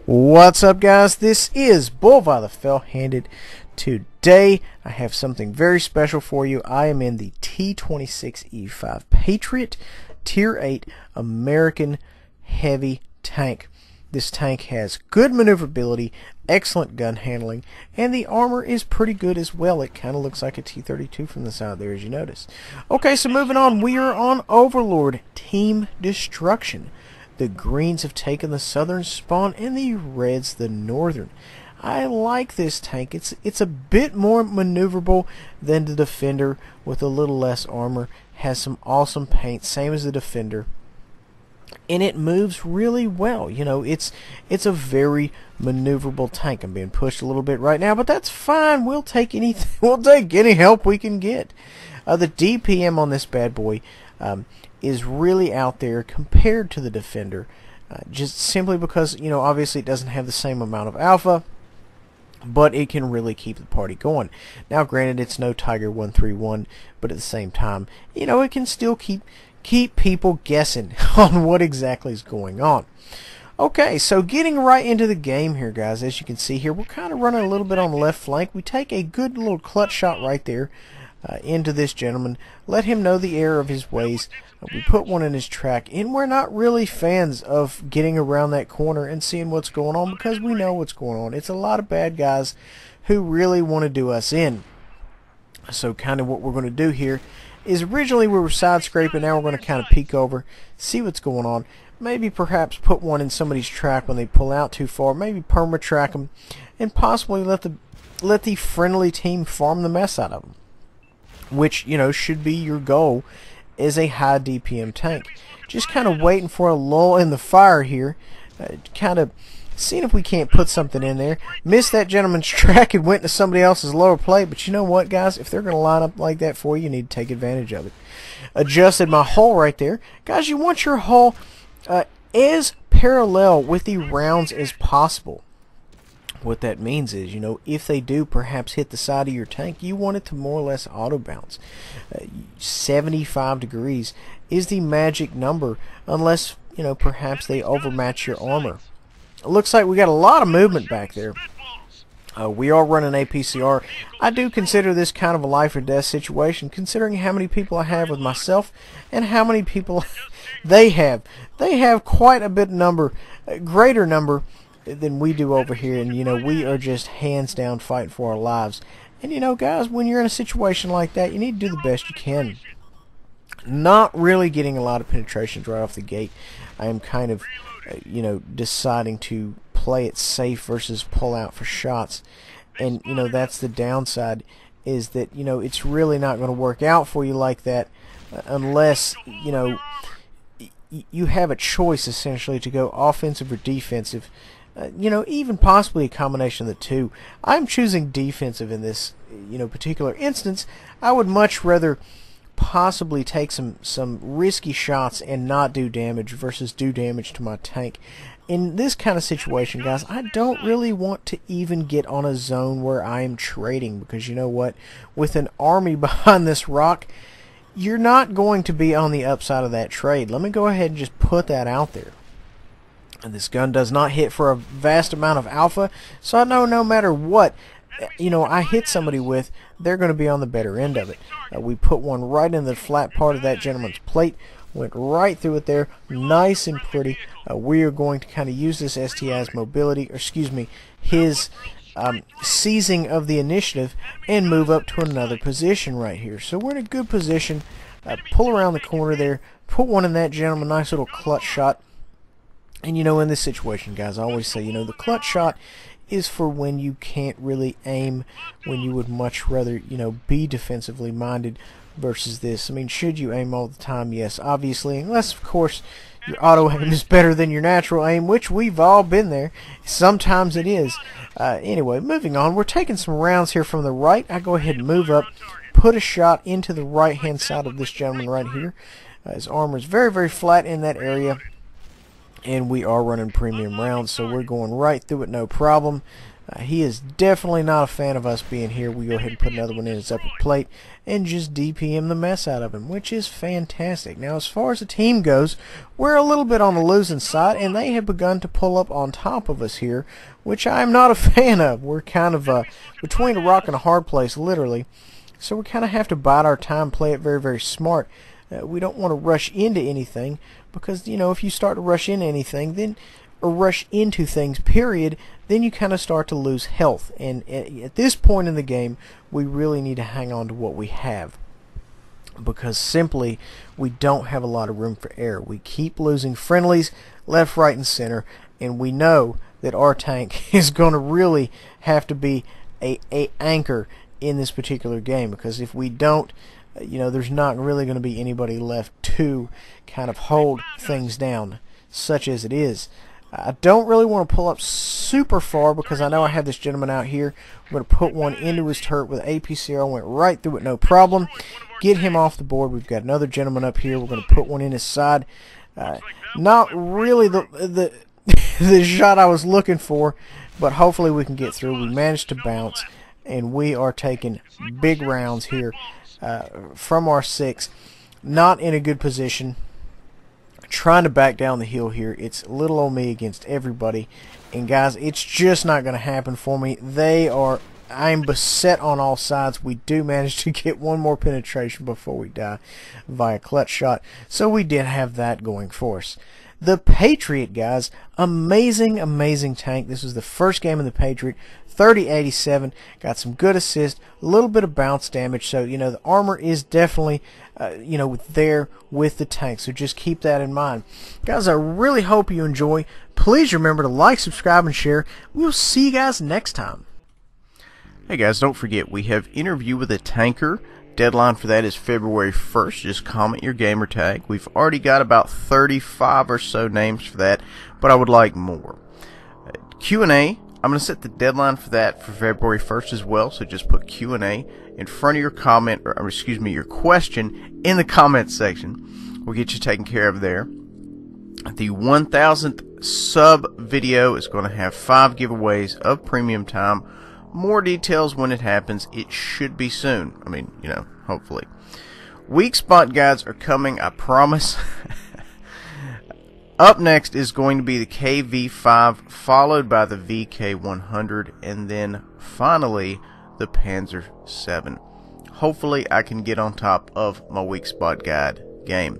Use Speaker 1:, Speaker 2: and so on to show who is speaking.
Speaker 1: What's up, guys? This is Bullva the Fell-Handed. Today I have something very special for you. I am in the T26E5 Patriot Tier 8 American heavy tank. This tank has good maneuverability, excellent gun handling, and the armor is pretty good as well. It kind of looks like a T-32 from the side there, as you notice. Okay, so moving on, we are on Overlord Team Destruction. The greens have taken the southern spawn and the reds the northern. I like this tank. It's a bit more maneuverable than the Defender with a little less armor. Has some awesome paint, same as the Defender. And it moves really well. You know, it's a very maneuverable tank. I'm being pushed a little bit right now, but that's fine. We'll take anything. We'll take any help we can get. The DPM on this bad boy is really out there compared to the Defender, just simply because, you know, obviously it doesn't have the same amount of alpha, but it can really keep the party going. Now, granted, it's no Tiger 131, but at the same time, you know, it can still keep people guessing on what exactly is going on. Okay, so getting right into the game here, guys. As you can see here, we're kind of running a little bit on the left flank. We take a good little clutch shot right there into this gentleman, let him know the error of his ways. We put one in his track, and we're not really fans of getting around that corner and seeing what's going on, because we know what's going on. It's a lot of bad guys who really want to do us in. So kind of what we're going to do here is, originally we were side scraping, now we're going to kind of peek over, see what's going on. Maybe perhaps put one in somebody's track when they pull out too far, maybe perma track them, and possibly let the friendly team farm the mess out of them, which, you know, should be your goal as a high DPM tank. Just kind of waiting for a lull in the fire here, kind of seeing if we can't put something in there. Missed that gentleman's track and went to somebody else's lower plate, but you know what, guys, if they're going to line up like that for you, you need to take advantage of it. Adjusted my hull right there. Guys, you want your hull as parallel with the rounds as possible. What that means is, you know, if they do perhaps hit the side of your tank, you want it to more or less auto bounce. 75 degrees is the magic number, unless, you know, perhaps they overmatch your armor. It looks like we got a lot of movement back there. We are running APCR. I do consider this kind of a life or death situation, considering how many people I have with myself and how many people they have. They have quite a bit number, a greater number than we do over here, and you know, we are just hands down fighting for our lives. And you know, guys, when you're in a situation like that, you need to do the best you can. Not really getting a lot of penetrations right off the gate. I am kind of you know, deciding to play it safe versus pull out for shots, and you know, that's the downside, is that, you know, it's really not going to work out for you like that unless, you know, you have a choice essentially to go offensive or defensive. You know, even possibly a combination of the two. I'm choosing defensive in this, you know, particular instance. I would much rather possibly take some risky shots and not do damage versus do damage to my tank. In this kind of situation, guys, I don't really want to even get on a zone where I am trading, because you know what? With an army behind this rock, you're not going to be on the upside of that trade. Let me go ahead and just put that out there. And this gun does not hit for a vast amount of alpha, so I know no matter what, you know, I hit somebody with, they're going to be on the better end of it. We put one right in the flat part of that gentleman's plate, went right through it there, nice and pretty. We are going to kind of use this STI's mobility, or excuse me, his seizing of the initiative, and move up to another position right here. So we're in a good position. Pull around the corner there, put one in that gentleman, nice little clutch shot. And you know, in this situation, guys, I always say, you know, the clutch shot is for when you can't really aim, when you would much rather, you know, be defensively minded versus this. I mean, should you aim all the time? Yes, obviously, unless, of course, your auto aim is better than your natural aim, which we've all been there. Sometimes it is. Anyway, moving on, we're taking some rounds here from the right. I go ahead and move up, put a shot into the right-hand side of this gentleman right here. His armor is very, very flat in that area, and we are running premium rounds, so we're going right through it, no problem. He is definitely not a fan of us being here. We go ahead and put another one in his upper plate and just DPM the mess out of him, which is fantastic. Now, as far as the team goes, we're a little bit on the losing side, and they have begun to pull up on top of us here, which I'm not a fan of. We're kind of between a rock and a hard place, literally. So we kind of have to bide our time, play it very, very smart. We don't want to rush into anything because, you know, if you start to rush into anything, then or rush into things, period, then you kind of start to lose health. And at this point in the game, we really need to hang on to what we have, because simply we don't have a lot of room for error. We keep losing friendlies left, right, and center, and we know that our tank is going to really have to be a anchor in this particular game, because if we don't, you know, there's not really going to be anybody left to kind of hold things down, such as it is. I don't really want to pull up super far because I know I have this gentleman out here. I'm going to put one into his turret with APCR. Went right through it, no problem. Get him off the board. We've got another gentleman up here. We're going to put one in his side. Not really the the shot I was looking for, but hopefully we can get through. We managed to bounce, and we are taking big rounds here from our 6. Not in a good position. Trying to back down the hill here. It's little old me against everybody, and guys, it's just not going to happen for me. I'm beset on all sides. We do manage to get one more penetration before we die via clutch shot, so we did have that going for us. The Patriot, guys, amazing tank. This was the first game of the Patriot. 3087, got some good assist, a little bit of bounce damage, so you know the armor is definitely you know, there with the tank, so just keep that in mind. Guys, I really hope you enjoy. Please remember to like, subscribe, and share. We'll see you guys next time.
Speaker 2: Hey guys, don't forget we have Interview with a Tanker. Deadline for that is February 1st. Just comment your gamer tag. We've already got about 35 or so names for that, but I would like more. Q&A, I'm going to set the deadline for that for February 1st as well, so just put Q&A in front of your comment, or excuse me, your question in the comment section. We'll get you taken care of there. The 1000th sub video is going to have 5 giveaways of premium time. More details when it happens. It should be soon. I mean, you know, hopefully. Weak spot guides are coming, I promise. Up next is going to be the KV5, followed by the VK100, and then finally the Panzer 7. Hopefully I can get on top of my weak spot guide game.